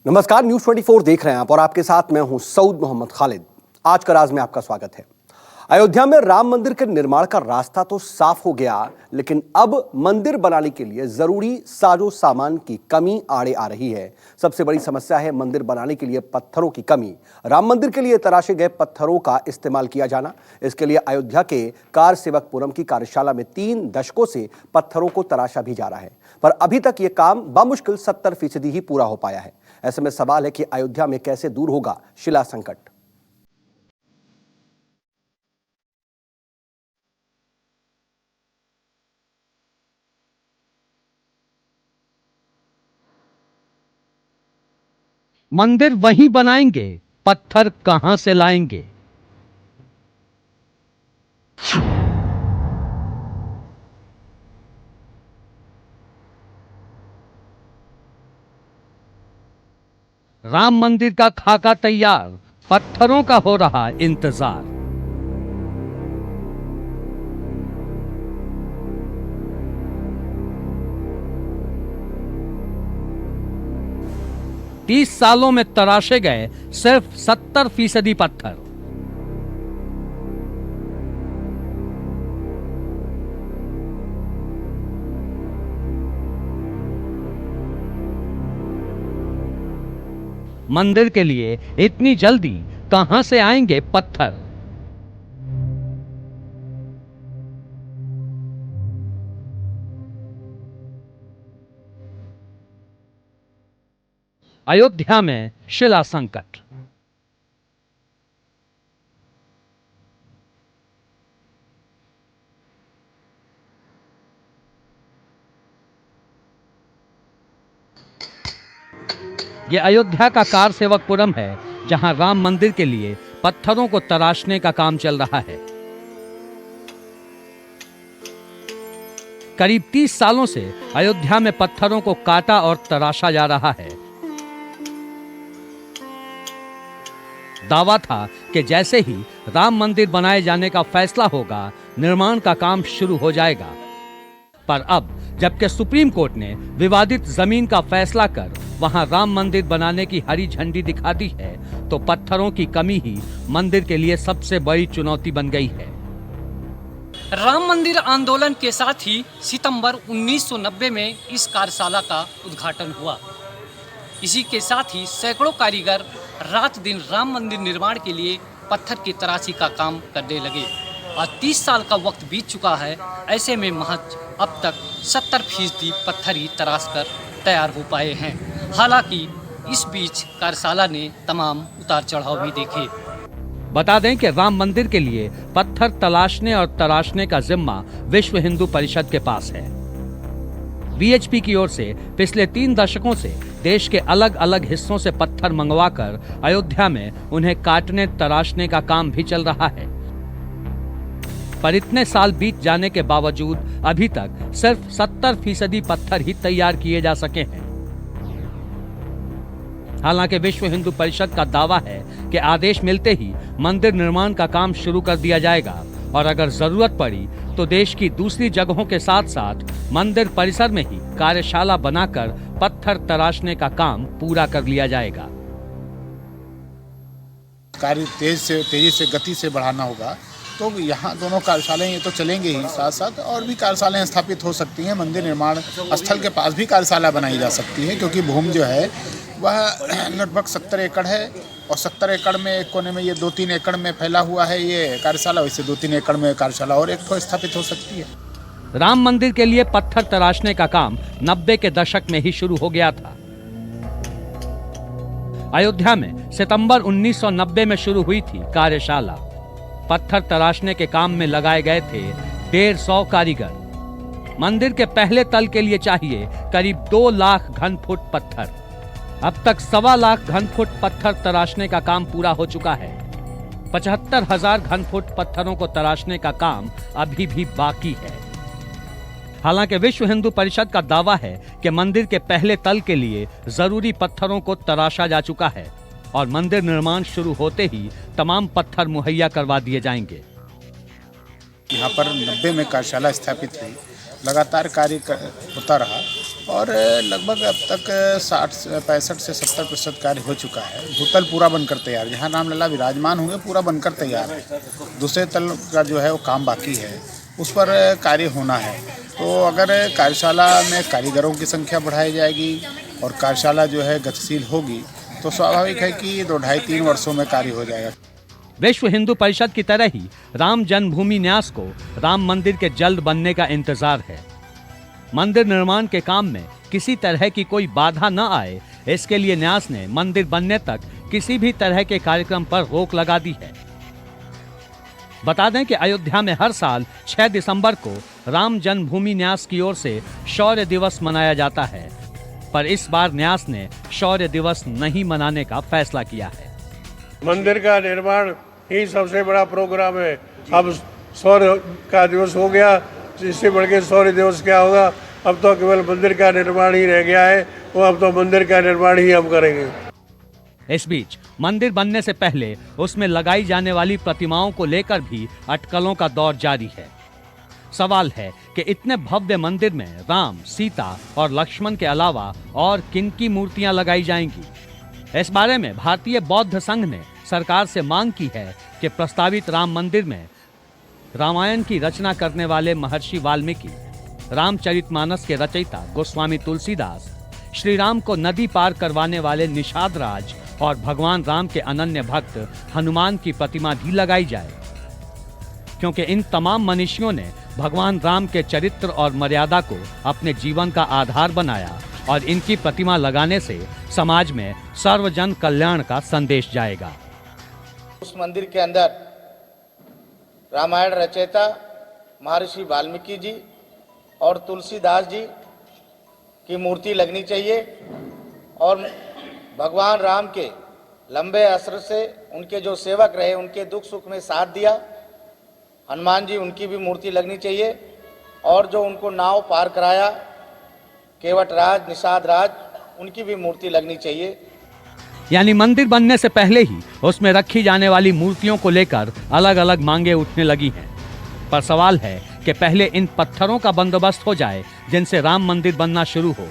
नमस्कार, न्यूज 24 देख रहे हैं आप और आपके साथ मैं हूं सऊद मोहम्मद खालिद। आज का राज में आपका स्वागत है। अयोध्या में राम मंदिर के निर्माण का रास्ता तो साफ हो गया, लेकिन अब मंदिर बनाने के लिए जरूरी साजो सामान की कमी आड़े आ रही है। सबसे बड़ी समस्या है मंदिर बनाने के लिए पत्थरों की कमी। राम मंदिर के लिए तराशे गए पत्थरों का इस्तेमाल किया जाना। इसके लिए अयोध्या के कार सेवकपुरम की कार्यशाला में 3 दशकों से पत्थरों को तराशा भी जा रहा है, पर अभी तक ये काम बमुश्किल 70% ही पूरा हो पाया है। ऐसे में सवाल है कि अयोध्या में कैसे दूर होगा शिला संकट। मंदिर वहीं बनाएंगे, पत्थर कहां से लाएंगे? राम मंदिर का खाका तैयार, पत्थरों का हो रहा इंतजार। तीस सालों में तराशे गए सिर्फ 70% पत्थर। मंदिर के लिए इतनी जल्दी कहां से आएंगे पत्थर? अयोध्या में शिला संकट। यह अयोध्या का कार सेवकपुरम है, जहां राम मंदिर के लिए पत्थरों को तराशने का काम चल रहा है। करीब 30 सालों से अयोध्या में पत्थरों को काटा और तराशा जा रहा है। दावा था कि जैसे ही राम मंदिर बनाए जाने का फैसला होगा, निर्माण का काम शुरू हो जाएगा। पर अब जबकि सुप्रीम कोर्ट ने विवादित जमीन का फैसला कर वहां राम मंदिर बनाने की हरी झंडी दिखा दी है, तो पत्थरों की कमी ही मंदिर के लिए सबसे बड़ी चुनौती बन गई है। राम मंदिर आंदोलन के साथ ही सितंबर 1990 में इस कार्यशाला का उद्घाटन हुआ। इसी के साथ ही सैकड़ों कारीगर रात दिन राम मंदिर निर्माण के लिए पत्थर की तराशी का काम करने लगे। आज 30 साल का वक्त बीत चुका है। ऐसे में महज अब तक 70% पत्थर ही तराश कर तैयार हो पाए हैं। हालांकि इस बीच कार्यशाला ने तमाम उतार चढ़ाव भी देखे। बता दें कि राम मंदिर के लिए पत्थर तलाशने और तराशने का जिम्मा विश्व हिंदू परिषद के पास है। वीएचपी की ओर से पिछले 3 दशकों से देश के अलग अलग हिस्सों से पत्थर मंगवाकर अयोध्या में उन्हें काटने तराशने का काम भी चल रहा है। पर इतने साल बीत जाने के बावजूद अभी तक सिर्फ 70% पत्थर ही तैयार किए जा सके हैं। हालांकि विश्व हिंदू परिषद का दावा है कि आदेश मिलते ही मंदिर निर्माण का काम शुरू कर दिया जाएगा और अगर जरूरत पड़ी तो देश की दूसरी जगहों के साथ साथ मंदिर परिसर में ही कार्यशाला बनाकर पत्थर तराशने का काम पूरा कर लिया जाएगा। कार्य तेजी से गति से बढ़ाना होगा, तो यहाँ दोनों कार्यशालाएं ये तो चलेंगे ही, साथ साथ और भी कार्यशालाएं स्थापित हो सकती हैं। मंदिर निर्माण स्थल के पास भी कार्यशाला बनाई जा सकती है, क्योंकि भूमि जो है वह लगभग 70 एकड़ है और 70 एकड़ में एक कोने में ये 2-3 एकड़ में फैला हुआ है ये कार्यशाला। वैसे 2-3 एकड़ में कार्यशाला और एक तो स्थापित हो सकती है। राम मंदिर के लिए पत्थर तराशने का काम 90 के दशक में ही शुरू हो गया था। अयोध्या में सितंबर 1990 में शुरू हुई थी कार्यशाला। पत्थर तराशने के काम में लगाए गए थे 150 कारीगर। मंदिर के पहले तल के लिए चाहिए करीब 2 लाख घन फुट पत्थर। अब तक 1.25 लाख घन फुट पत्थर तराशने का काम पूरा हो चुका है। 75,000 घन फुट पत्थरों को तराशने का काम अभी भी बाकी है। हालांकि विश्व हिंदू परिषद का दावा है कि मंदिर के पहले तल के लिए जरूरी पत्थरों को तराशा जा चुका है और मंदिर निर्माण शुरू होते ही तमाम पत्थर मुहैया करवा दिए जाएंगे। यहाँ पर 90 में कार्यशाला स्थापित हुई, लगातार कार्य होता रहा और लगभग अब तक 65 से 70% कार्य हो चुका है। भूतल पूरा बनकर तैयार, जहाँ रामलला विराजमान होंगे पूरा बनकर तैयार है। दूसरे तल का जो है वो काम बाकी है, उस पर कार्य होना है। तो अगर कार्यशाला में कारीगरों की संख्या बढ़ाई जाएगी और कार्यशाला जो है गतिशील होगी तो स्वाभाविक है कि 2-2.5-3 वर्षों में कार्य हो जाएगा। विश्व हिंदू परिषद की तरह ही राम जन्मभूमि न्यास को राम मंदिर के जल्द बनने का इंतजार है। मंदिर निर्माण के काम में किसी तरह की कोई बाधा न आए, इसके लिए न्यास ने मंदिर बनने तक किसी भी तरह के कार्यक्रम पर रोक लगा दी है। बता दें कि अयोध्या में हर साल 6 दिसंबर को राम जन्मभूमि न्यास की ओर से शौर्य दिवस मनाया जाता है, पर इस बार न्यास ने शौर्य दिवस नहीं मनाने का फैसला किया है। मंदिर का निर्माण ही सबसे बड़ा प्रोग्राम है। अब शौर्य का दिवस हो गया, इससे बढ़ के शौर्य दिवस क्या होगा। अब तो केवल मंदिर का निर्माण ही रह गया है, वो अब तो मंदिर का निर्माण ही हम करेंगे। इस बीच मंदिर बनने से पहले उसमें लगाई जाने वाली प्रतिमाओं को लेकर भी अटकलों का दौर जारी है। सवाल है कि इतने भव्य मंदिर में राम, सीता और लक्ष्मण के अलावा और किन की मूर्तियां लगाई जाएंगी। इस बारे में भारतीय बौद्ध संघ ने सरकार से मांग की है कि प्रस्तावित राम मंदिर में रामायण की रचना करने वाले महर्षि वाल्मीकि, रामचरितमानस के रचयिता गोस्वामी तुलसीदास, श्री राम को नदी पार करवाने वाले निषाद राज और भगवान राम के अनन्य भक्त हनुमान की प्रतिमा भी लगाई जाए, क्योंकि इन तमाम मनीषियों ने भगवान राम के चरित्र और मर्यादा को अपने जीवन का आधार बनाया और इनकी प्रतिमा लगाने से समाज में सर्वजन कल्याण का संदेश जाएगा। उस मंदिर के अंदर रामायण रचयिता महर्षि वाल्मीकि जी और तुलसीदास जी की मूर्ति लगनी चाहिए और भगवान राम के लंबे असर से उनके जो सेवक रहे, उनके दुख सुख में साथ दिया, हनुमान जी, उनकी भी मूर्ति लगनी चाहिए। और जो उनको नाव पार कराया, केवट राज, निषाद राज, उनकी भी मूर्ति लगनी चाहिए। यानी मंदिर बनने से पहले ही उसमें रखी जाने वाली मूर्तियों को लेकर अलग अलग मांगे उठने लगी हैं। पर सवाल है कि पहले इन पत्थरों का बंदोबस्त हो जाए जिनसे राम मंदिर बनना शुरू हो।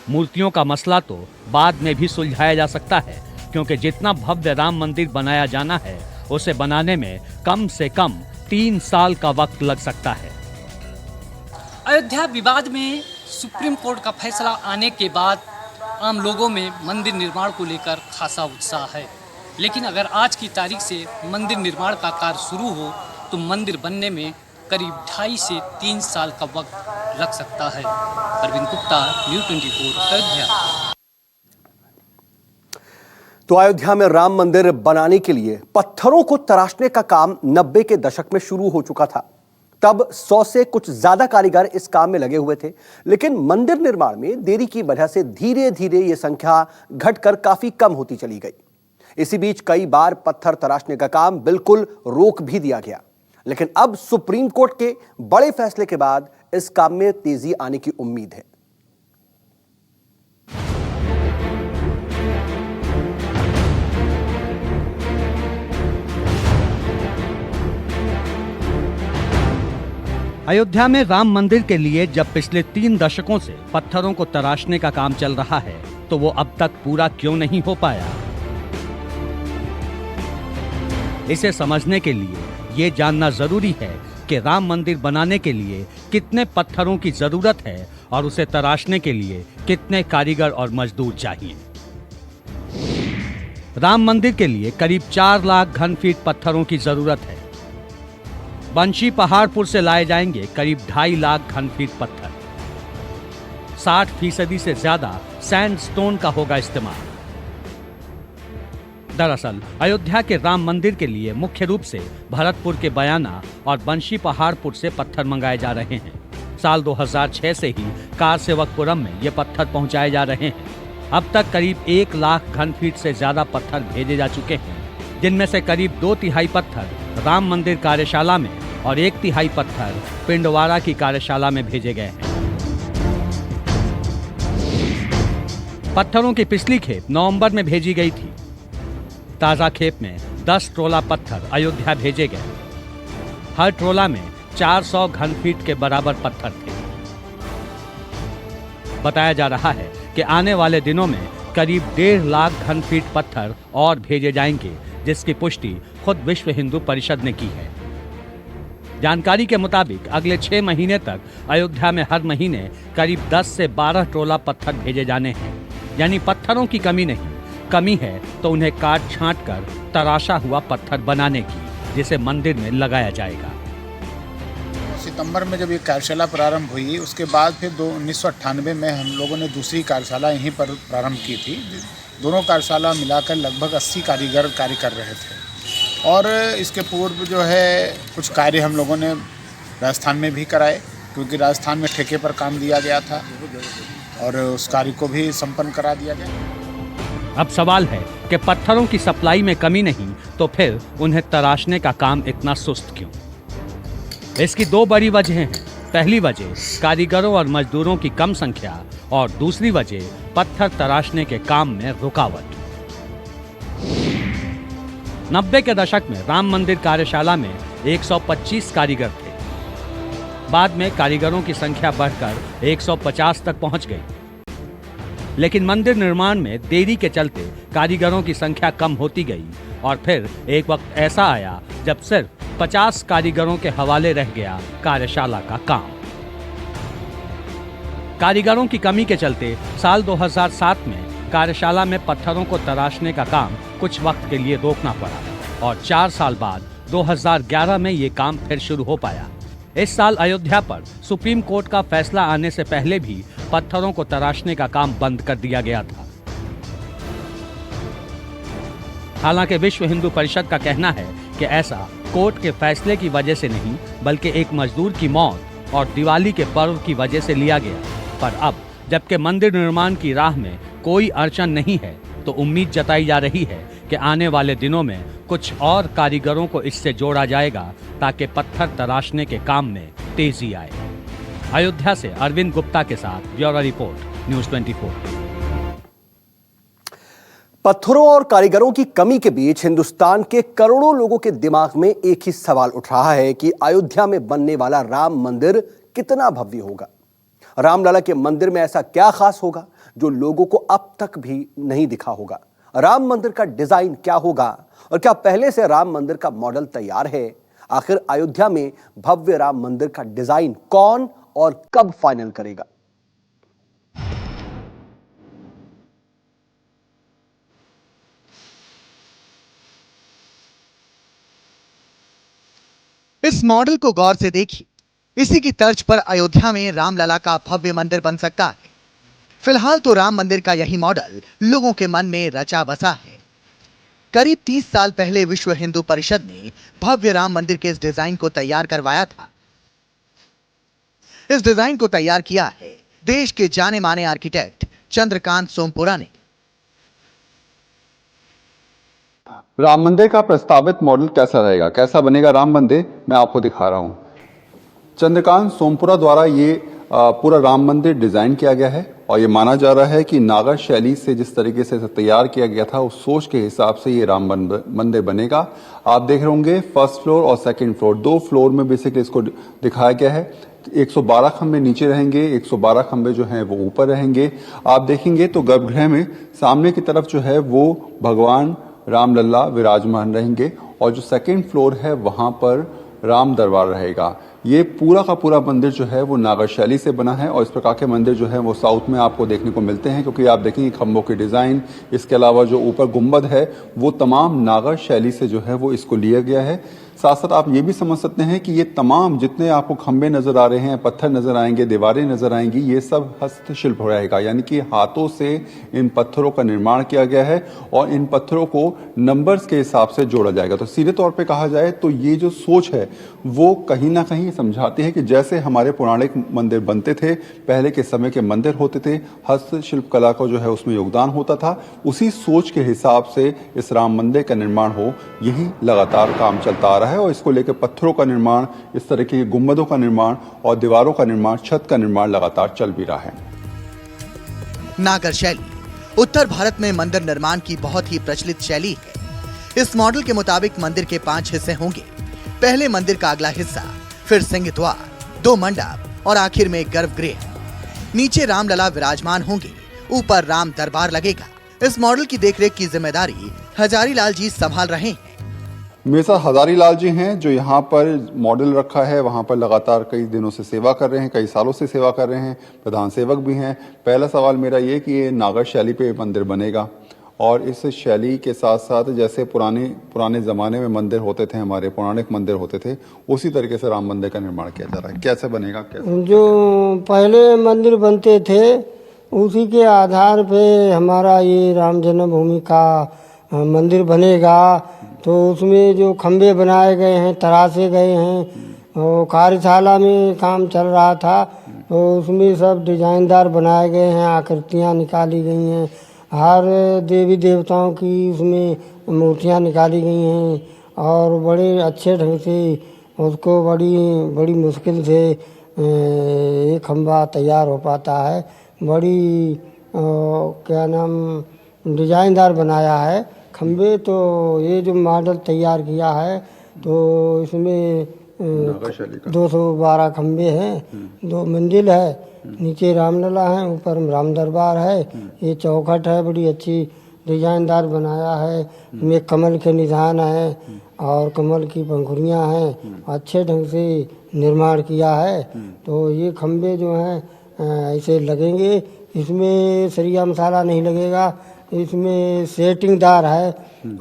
मूर्तियों का मसला तो बाद में भी सुलझाया जा सकता है, क्योंकि जितना भव्य राम मंदिर बनाया जाना है उसे बनाने में कम से कम 3 साल का वक्त लग सकता है। अयोध्या विवाद में सुप्रीम कोर्ट का फैसला आने के बाद आम लोगों में मंदिर निर्माण को लेकर खासा उत्साह है, लेकिन अगर आज की तारीख से मंदिर निर्माण का कार्य शुरू हो तो मंदिर बनने में करीब 2.5 से 3 साल का वक्त लग सकता है। अरविंद गुप्ता, न्यूज़ 24, अयोध्या। तो अयोध्या में राम मंदिर बनाने के लिए पत्थरों को तराशने का काम 90 के दशक में शुरू हो चुका था। तब 100 से कुछ ज्यादा कारीगर इस काम में लगे हुए थे, लेकिन मंदिर निर्माण में देरी की वजह से धीरे धीरे यह संख्या घटकर काफी कम होती चली गई। इसी बीच कई बार पत्थर तराशने का काम बिल्कुल रोक भी दिया गया, लेकिन अब सुप्रीम कोर्ट के बड़े फैसले के बाद इस काम में तेजी आने की उम्मीद है। अयोध्या में राम मंदिर के लिए जब पिछले 3 दशकों से पत्थरों को तराशने का काम चल रहा है, तो वो अब तक पूरा क्यों नहीं हो पाया? इसे समझने के लिए ये जानना जरूरी है कि राम मंदिर बनाने के लिए कितने पत्थरों की जरूरत है और उसे तराशने के लिए कितने कारीगर और मजदूर चाहिए। राम मंदिर के लिए करीब 4 लाख घन फीट पत्थरों की जरूरत है। बंशी पहाड़पुर से लाए जाएंगे करीब 2.5 लाख घन फीट पत्थर। 60% से ज्यादा सैंडस्टोन का होगा इस्तेमाल। दरअसल अयोध्या के राम मंदिर के लिए मुख्य रूप से भरतपुर के बयाना और बंशी पहाड़पुर से पत्थर मंगाए जा रहे हैं। साल 2006 से ही कारसेवकपुरम में ये पत्थर पहुंचाए जा रहे हैं। अब तक करीब 1 लाख घन फीट से ज्यादा पत्थर भेजे जा चुके हैं, जिनमें से करीब 2/3 पत्थर राम मंदिर कार्यशाला में और 1/3 पत्थर पिंडवाड़ा की कार्यशाला में भेजे गए हैं। पत्थरों की पिछली खेप नवंबर में भेजी गई थी। ताजा खेप में 10 ट्रोला पत्थर अयोध्या भेजे गए। हर ट्रोला में 400 घन फीट के बराबर पत्थर थे। बताया जा रहा है कि आने वाले दिनों में करीब 1.5 लाख घन फीट पत्थर और भेजे जाएंगे, जिसकी पुष्टि खुद विश्व हिंदू परिषद ने की है। जानकारी के मुताबिक अगले 6 महीने तक अयोध्या में हर महीने करीब 10 से 12 ट्रोला पत्थर भेजे जाने हैं। यानी पत्थरों की कमी नहीं, कमी है तो उन्हें काट छांट कर तराशा हुआ पत्थर बनाने की, जिसे मंदिर में लगाया जाएगा। सितंबर में जब ये कार्यशाला प्रारंभ हुई, उसके बाद फिर 1998 में हम लोगों ने दूसरी कार्यशाला यहीं पर प्रारंभ की थी। दोनों कार्यशाला मिलाकर लगभग 80 कारीगर कार्य कर रहे थे। और इसके पूर्व जो है कुछ कार्य हम लोगों ने राजस्थान में भी कराए, क्योंकि राजस्थान में ठेके पर काम दिया गया था और उस कार्य को भी संपन्न करा दिया गया। अब सवाल है कि पत्थरों की सप्लाई में कमी नहीं तो फिर उन्हें तराशने का काम इतना सुस्त क्यों? इसकी 2 बड़ी वजहें हैं। पहली वजह कारीगरों और मजदूरों की कम संख्या और दूसरी वजह पत्थर तराशने के काम में रुकावट। 90 के दशक में राम मंदिर कार्यशाला में 125 कारीगर थे। बाद में कारीगरों की संख्या बढ़कर 150 तक पहुंच गई। लेकिन मंदिर निर्माण में देरी के चलते कारीगरों की संख्या कम होती गई और फिर एक वक्त ऐसा आया जब सिर्फ 50 कारीगरों के हवाले रह गया कार्यशाला का काम। कारीगरों की कमी के चलते साल 2007 में कार्यशाला में पत्थरों को तराशने का काम कुछ वक्त के लिए रोकना पड़ा और 4 साल बाद 2011 में ये काम फिर शुरू हो पाया। इस साल अयोध्या पर सुप्रीम कोर्ट का फैसला आने से पहले भी पत्थरों को तराशने का काम बंद कर दिया गया था। हालांकि विश्व हिंदू परिषद का कहना है कि ऐसा कोर्ट के फैसले की वजह से नहीं, बल्कि एक मजदूर की मौत और दिवाली के पर्व की वजह से लिया गया। पर अब जबकि मंदिर निर्माण की राह में कोई अड़चन नहीं है, तो उम्मीद जताई जा रही है कि आने वाले दिनों में कुछ और कारीगरों को इससे जोड़ा जाएगा ताकि पत्थर तराशने के काम में तेजी आए। अयोध्या से अरविंद गुप्ता के साथ ब्यूरो रिपोर्ट, न्यूज़ 24। पत्थरों और कारीगरों की कमी के बीच हिंदुस्तान के करोड़ों लोगों के दिमाग में एक ही सवाल उठ रहा है कि अयोध्या में बनने वाला राम मंदिर कितना भव्य होगा। रामलला के मंदिर में ऐसा क्या खास होगा जो लोगों को अब तक भी नहीं दिखा होगा? राम मंदिर का डिजाइन क्या होगा और क्या पहले से राम मंदिर का मॉडल तैयार है? आखिर अयोध्या में भव्य राम मंदिर का डिजाइन कौन और कब फाइनल करेगा? इस मॉडल को गौर से देखिए। इसी की तर्ज पर अयोध्या में रामलला का भव्य मंदिर बन सकता है। फिलहाल तो राम मंदिर का यही मॉडल लोगों के मन में रचा बसा है। करीब 30 साल पहले विश्व हिंदू परिषद ने भव्य राम मंदिर के इस डिजाइन को तैयार करवाया था। इस डिजाइन को तैयार किया है देश के जाने माने आर्किटेक्ट चंद्रकांत सोमपुरा ने। राम मंदिर का प्रस्तावित मॉडल कैसा रहेगा, कैसा बनेगा राम मंदिर, मैं आपको दिखा रहा हूं। चंद्रकांत सोमपुरा द्वारा ये पूरा राम मंदिर डिजाइन किया गया है और ये माना जा रहा है कि नागर शैली से जिस तरीके से तैयार किया गया था उस सोच के हिसाब से ये राम मंदिर बनेगा। आप देख रहे होंगे फर्स्ट फ्लोर और सेकंड फ्लोर, 2 फ्लोर में बेसिकली इसको दिखाया गया है। 112 खंबे नीचे रहेंगे, 112 खंबे जो हैं वो ऊपर रहेंगे। आप देखेंगे तो गर्भगृह में सामने की तरफ जो है वो भगवान रामलला विराजमान रहेंगे और जो सेकंड फ्लोर है वहां पर राम दरबार रहेगा। ये पूरा का पूरा मंदिर जो है वो नागर शैली से बना है और इस प्रकार के मंदिर जो है वो साउथ में आपको देखने को मिलते हैं, क्योंकि आप देखेंगे खंभों की डिजाइन, इसके अलावा जो ऊपर गुंबद है वो तमाम नागर शैली से जो है वो इसको लिया गया है। साथ साथ आप ये भी समझ सकते हैं कि ये तमाम जितने आपको खंबे नजर आ रहे हैं, पत्थर नजर आएंगे, दीवारें नजर आएंगी, ये सब हस्तशिल्प रहेगा, यानी कि हाथों से इन पत्थरों का निर्माण किया गया है और इन पत्थरों को नंबर्स के हिसाब से जोड़ा जाएगा। तो सीधे तौर पे कहा जाए तो ये जो सोच है वो कहीं ना कहीं समझाती है कि जैसे हमारे पौराणिक मंदिर बनते थे, पहले के समय के मंदिर होते थे, हस्तशिल्प कला को जो है उसमें योगदान होता था, उसी सोच के हिसाब से इस राम मंदिर का निर्माण हो, यही लगातार काम चलता आ रहा है। और इसको लेकर पत्थरों का निर्माण, इस तरह के गुंबदों का निर्माण और दीवारों का निर्माण, छत का निर्माण लगातार चल भी रहा है। नागर शैली उत्तर भारत में मंदिर निर्माण की बहुत ही प्रचलित शैली है। इस मॉडल के मुताबिक मंदिर के 5 हिस्से होंगे। पहले मंदिर का अगला हिस्सा, फिर सिंह द्वार, 2 मंडप और आखिर में गर्भगृह। नीचे रामलला विराजमान होंगे, ऊपर राम दरबार लगेगा। इस मॉडल की देखरेख की जिम्मेदारी हजारी लाल जी संभाल रहे हैं। मेरे साथ हजारी लाल जी हैं जो यहाँ पर मॉडल रखा है, वहाँ पर लगातार कई दिनों से सेवा कर रहे हैं, कई सालों से सेवा कर रहे हैं, प्रधान सेवक भी हैं। पहला सवाल मेरा ये कि ये नागर शैली पे मंदिर बनेगा और इस शैली के साथ साथ जैसे पुराने ज़माने में मंदिर होते थे, हमारे पौराणिक मंदिर होते थे, उसी तरीके से राम मंदिर का निर्माण किया जा रहा है। कैसे बनेगा? कैसे? जो पहले मंदिर बनते थे उसी के आधार पे हमारा ये राम जन्मभूमि का मंदिर बनेगा। तो उसमें जो खंबे बनाए गए हैं, तराशे गए हैं, और कार्यशाला में काम चल रहा था तो उसमें सब डिजाइनदार बनाए गए हैं, आकृतियाँ निकाली गई हैं, हर देवी देवताओं की उसमें मूर्तियाँ निकाली गई हैं और बड़े अच्छे ढंग से उसको बड़ी मुश्किल से एक खंबा तैयार हो पाता है। बड़ी क्या नाम डिजाइनदार बनाया है खंबे। तो ये जो मॉडल तैयार किया है तो इसमें 212 खंबे हैं, 2 मंजिल है, नीचे रामलला है, ऊपर राम दरबार है। ये चौखट है, बड़ी अच्छी डिजाइनदार बनाया है, में कमल के निशान है और कमल की पंखुड़ियाँ हैं, अच्छे ढंग से निर्माण किया है। तो ये खंबे जो हैं ऐसे लगेंगे, इसमें सरिया मसाला नहीं लगेगा, इसमें सेटिंगदार है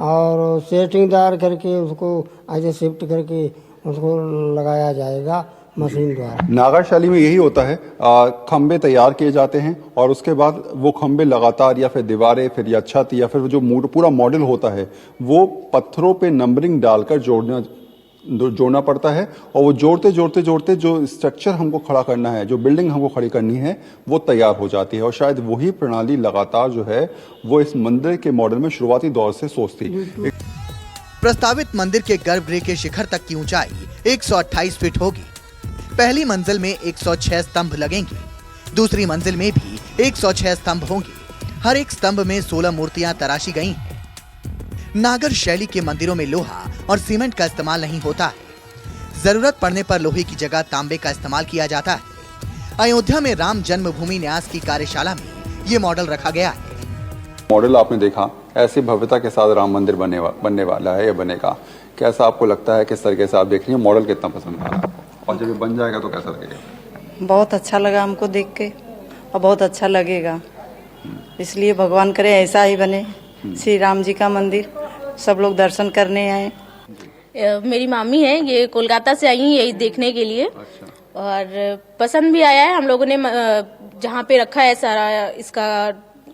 और सेटिंगदार करके उसको ऐसे शिफ्ट करके उसको लगाया जाएगा मशीन द्वारा। नागर शैली में यही होता है, खंबे तैयार किए जाते हैं और उसके बाद वो खंबे लगातार या फिर दीवारें फिर या छत या फिर जो पूरा मॉडल होता है वो पत्थरों पे नंबरिंग डालकर जोड़ना पड़ता है और वो जोड़ते जो स्ट्रक्चर हमको खड़ा करना है, जो बिल्डिंग हमको खड़ी करनी है वो तैयार हो जाती है। और शायद वही प्रणाली लगातार जो है वो इस मंदिर के मॉडल में शुरुआती दौर से सोचती। प्रस्तावित मंदिर के गर्भगृह के शिखर तक की ऊंचाई 128 फीट होगी। पहली मंजिल में 106 स्तंभ लगेंगे, दूसरी मंजिल में भी 106 स्तंभ होंगे। हर एक स्तंभ में 16 मूर्तियां तराशी गई हैं। नागर शैली के मंदिरों में लोहा और सीमेंट का इस्तेमाल नहीं होता है। जरूरत पड़ने पर लोहे की जगह तांबे का इस्तेमाल किया जाता है। अयोध्या में राम जन्मभूमि न्यास की कार्यशाला में ये मॉडल रखा गया है। मॉडल आपने देखा, ऐसी भव्यता के साथ राम मंदिर बनने वाला है या बनेगा। कैसा आपको लगता है, किस तरीके से आप देख रही हैं, मॉडल कितना पसंद आ रहा है और जब ये बन जाएगा तो कैसा लगेगा? बहुत अच्छा लगा हमको देख के और बहुत अच्छा लगेगा, इसलिए भगवान करे ऐसा ही बने। श्री राम जी का मंदिर सब लोग दर्शन करने आए। मेरी मामी है, ये कोलकाता से आई हैं यही देखने के लिए। अच्छा। और पसंद भी आया है। हम लोगों ने जहाँ पे रखा है सारा इसका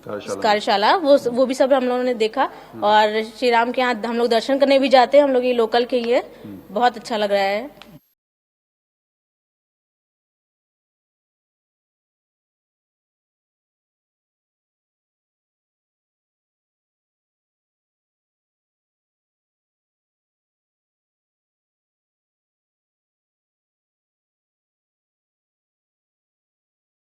कार्यशाला वो भी सब हम लोगों ने देखा और श्री राम के यहाँ हम लोग दर्शन करने भी जाते हैं। हम लोग ये लोकल के ही है, बहुत अच्छा लग रहा है।